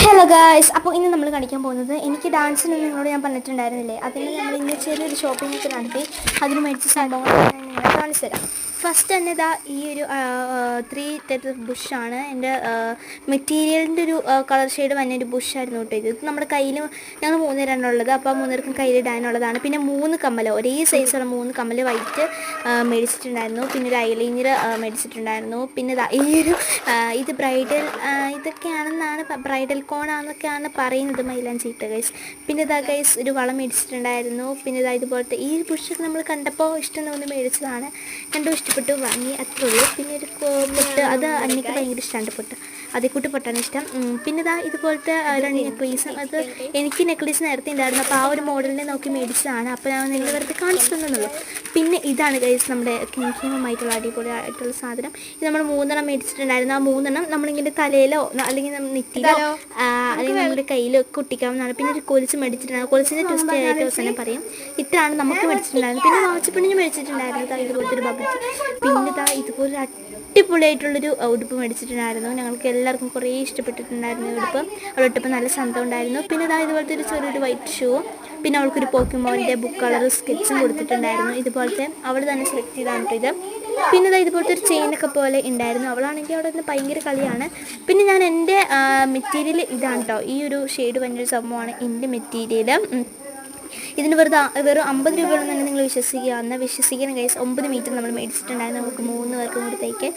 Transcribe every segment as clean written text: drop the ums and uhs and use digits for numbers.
Hello guys, അപ്പോൾ ഇന്ന് നമ്മൾ കളിക്കാൻ പോകുന്നത് എനിക്ക് ഡാൻസിന് നിങ്ങളോട് ഞാൻ പറഞ്ഞിട്ടുണ്ടായിരുന്നില്ലേ, അതിന് നമ്മൾ ഇന്ന് ചെറിയൊരു ഷോപ്പിംഗ് ഒക്കെ നടത്തി അതിന് മേടിച്ച സംഭവങ്ങൾ ഞാൻ നിങ്ങളെ കാണിച്ചു തരാം. ഫസ്റ്റ് തന്നെ ഇതാ ഈ ഒരു 3 ടൈപ്പ് ബുഷാണ്. എൻ്റെ മെറ്റീരിയലിൻ്റെ ഒരു കളർ ഷെയ്ഡ് വന്നൊരു ബുഷായിരുന്നു കേട്ടോ. ഇത് നമ്മുടെ കയ്യിൽ ഞങ്ങൾ 3 പേരാണുള്ളത്, അപ്പോൾ 3 പേർക്കും കയ്യിൽ ഇടാനുള്ളതാണ്. പിന്നെ 3 കമ്മൽ, ഒരേ സൈസുള്ള 3 കമ്മൽ വൈറ്റ് മേടിച്ചിട്ടുണ്ടായിരുന്നു. പിന്നെ ഒരു ഐലൈനർ മേടിച്ചിട്ടുണ്ടായിരുന്നു. പിന്നെ ഇതാ ഈ ഒരു ഇത് ബ്രൈഡൽ ഇതൊക്കെയാണെന്നാണ്, ബ്രൈഡൽ കോണാന്നൊക്കെയാണ് പറയുന്നത്, മൈലാഞ്ചി ഇട്ട ഗൈസ്. പിന്നെ ഇതാ ഗൈസ് ഒരു വളം മേടിച്ചിട്ടുണ്ടായിരുന്നു. പിന്നെ ഇതാ ഇതുപോലത്തെ ഈ ബുഷൊക്കെ നമ്മൾ കണ്ടപ്പോൾ ഇഷ്ടം തോന്നി മേടിച്ചതാണ്. രണ്ടും ഇഷ്ടപ്പെട്ടു, വാങ്ങി, അത്രേ ഉള്ളൂ. പിന്നെ ഒരു പൊട്ട്, അത് അന്നിക്ക് ഭയങ്കര ഇഷ്ടമാണ് പൊട്ട്, അതേക്കൂട്ട് പൊട്ടാണ് ഇഷ്ടം. പിന്നെ ഇതാ ഇതുപോലത്തെ 2 നെക്ലേസും, അത് എനിക്ക് നെക്ലേസ് നേരത്തെ ഉണ്ടായിരുന്നു, അപ്പോൾ ആ ഒരു മോഡലിനെ നോക്കി മേടിച്ചതാണ്. അപ്പോൾ ഞാൻ നിങ്ങൾ വെറുതെ കാണിച്ചു തന്നുള്ളൂ. പിന്നെ ഇതാണ് ഗൈസ് നമ്മുടെ കിംകിമമായിട്ടുള്ള അടിപൊളിയായിട്ടുള്ള സാധനം. ഇത് നമ്മൾ 3 മേടിച്ചിട്ടുണ്ടായിരുന്നു. ആ 3 നമ്മളിങ്ങനെ തലയിലോ അല്ലെങ്കിൽ നെറ്റിയിലോ അല്ലെങ്കിൽ നമ്മുടെ കയ്യിലോ ഒക്കെ ഒട്ടിക്കാവുന്നതാണ്. പിന്നെ ഒരു കൊലുസ് മേടിച്ചിട്ടുണ്ടായിരുന്നു, കൊലുസിൻ്റെ ട്വിസ്റ്റ് ആയിട്ട് അവസാനം പറയും. ഇത്രയാണ് നമുക്ക് മേടിച്ചിട്ടുണ്ടായിരുന്നു. പിന്നെ വാച്ചിപ്പിണിഞ്ഞ് മേടിച്ചിട്ടുണ്ടായിരുന്നു, ഇതുപോലത്തെ ഒരു ബബിൾ. പിന്നെ ഇതാ ഇതുപോലെ അടിപൊളിയായിട്ടുള്ളൊരു ഉടുപ്പ് മേടിച്ചിട്ടുണ്ടായിരുന്നു. ഞങ്ങൾക്ക് എല്ലാവർക്കും കുറേ ഇഷ്ടപ്പെട്ടിട്ടുണ്ടായിരുന്നു ഉടുപ്പ്. അവളിട്ടപ്പോൾ നല്ല സന്തം ഉണ്ടായിരുന്നു. പിന്നെ ഇതാ ഇതുപോലത്തെ ഒരു ചെറിയൊരു വൈറ്റ് ഷൂ. പിന്നെ അവൾക്കൊരു പോക്കിമോൻ്റെ ബുക്ക് കളർ സ്കെച്ചും കൊടുത്തിട്ടുണ്ടായിരുന്നു. ഇതുപോലത്തെ അവൾ തന്നെ സെലക്ട് ചെയ്താണ് ഇത്. പിന്നെ ഇതാ ഇതുപോലത്തെ ഒരു ചെയിനൊക്കെ പോലെ ഉണ്ടായിരുന്നു. അവളാണെങ്കിൽ അവിടെ നിന്ന് ഭയങ്കര കളിയാണ്. പിന്നെ ഞാൻ എൻ്റെ മെറ്റീരിയൽ ഇതാണ് കേട്ടോ, ഈ ഒരു ഷെയ്ഡ് വന്നൊരു സംഭവമാണ് എൻ്റെ മെറ്റീരിയൽ. ഇതിന് വെറും 50 രൂപയോളം തന്നെ നിങ്ങൾ വിശ്വസിക്കണം ഗൈസ്. 9 മീറ്റർ നമ്മൾ മേടിച്ചിട്ടുണ്ടായിരുന്നു, നമുക്ക് 3 പേർക്കും കൂടി തയ്ക്കാൻ.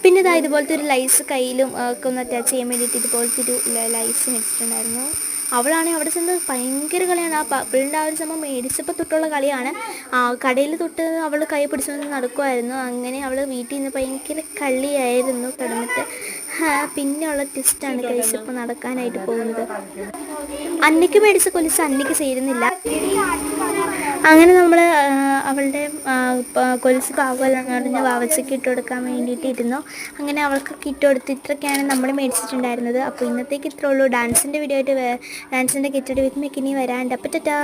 പിന്നെ ഇതാ ഇതുപോലത്തെ ഒരു ലൈസ് കയ്യിലും ഒക്കെ ഒന്ന് അറ്റാച്ച് ചെയ്യാൻ വേണ്ടിയിട്ട് ഇതുപോലത്തെ ഒരു ലൈസ് മേടിച്ചിട്ടുണ്ടായിരുന്നു. അവളാണെങ്കിൽ അവിടെ ചെന്ന് ഭയങ്കര കളിയാണ്. ആ പപ്പിളിൻ്റെ ആ ഒരു സംഭവം മേടിച്ചപ്പോൾ തൊട്ടുള്ള കളിയാണ്. കടയിൽ തൊട്ട് അവൾ കൈ പിടിച്ചുകൊണ്ട് നടക്കുമായിരുന്നു. അങ്ങനെ അവൾ വീട്ടിൽ നിന്ന് ഭയങ്കര കളിയായിരുന്നു കിടന്നിട്ട്. പിന്നെയുള്ള ട്വിസ്റ്റാണ് ഗൈസ് ഇപ്പോൾ നടക്കാനായിട്ട് പോകുന്നത്. അന്നയ്ക്ക് മേടിച്ച കൊലുസ് അന്നയ്ക്ക് ചേരുന്നില്ല. അങ്ങനെ നമ്മൾ അവളുടെ കൊലുസ് പാകമെന്ന് പറഞ്ഞ് വാവച്ചയ്ക്ക് ഇട്ട് കൊടുക്കാൻ വേണ്ടിയിട്ട് ഇരുന്നു. അങ്ങനെ അവൾക്ക് കിറ്റ് കൊടുത്ത് ഇത്രയൊക്കെയാണ് നമ്മൾ മേടിച്ചിട്ടുണ്ടായിരുന്നത്. അപ്പോൾ ഇന്നത്തേക്ക് ഇത്രേ ഉള്ളൂ. ഡാൻസിൻ്റെ വീഡിയോ ആയിട്ട് ഡാൻസിൻ്റെ കിറ്റഡ് വിത്ത് മെക്കിനി വരാണ്ട്. അപ്പോൾ ടാറ്റാ.